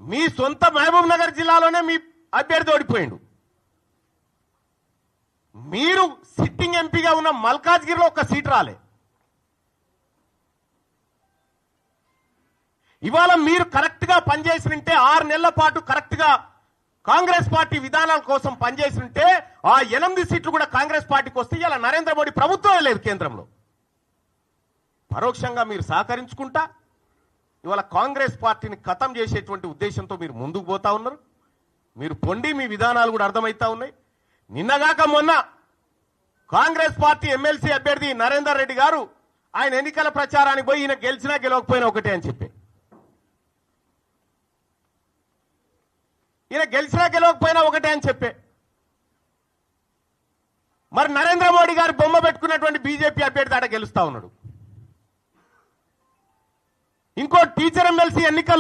మీ సొంత మహబూబ్ నగర్ జిల్లాలోనే మీ అభ్యర్థి ఓడిపోయిండు. మీరు సిట్టింగ్ ఎంపీగా ఉన్న మల్కాజ్గిరిలో ఒక సీట్ రాలే. ఇవాళ మీరు కరెక్ట్ గా పనిచేసినంటే 6 నెలల పాటు కరెక్ట్ గా కాంగ్రెస్ పార్టీ విధానాల కోసం పనిచేసినంటే ఆ 8 సీట్లు కూడా కాంగ్రెస్ పార్టీకి వస్తే ఇలా నరేంద్ర మోడీ ప్రభుత్వమే లేదు కేంద్రంలో. పరోక్షంగా మీరు సహకరించుకుంటా ఇవాళ కాంగ్రెస్ పార్టీని ఖతం చేసేటువంటి ఉద్దేశంతో మీరు ముందుకు పోతా ఉన్నారు. మీరు పొండి మీ విధానాలు కూడా అర్థమవుతా ఉన్నాయి. నిన్నగాక మొన్న కాంగ్రెస్ పార్టీ ఎమ్మెల్సీ అభ్యర్థి నరేందర్ రెడ్డి గారు ఆయన ఎన్నికల ప్రచారానికి పోయి ఈయన గెలిచినా గెలవకపోయినా ఒకటే అని చెప్పి, ఈయన గెలిచినా గెలవకపోయినా ఒకటే అని చెప్పే, మరి నరేంద్ర మోడీ గారు బొమ్మ పెట్టుకున్నటువంటి బీజేపీ అభ్యర్థి ఆడ గెలుస్తా ఉన్నాడు. ఇంకో టీచర్ ఎమ్మెల్సీ ఎన్నికల్లో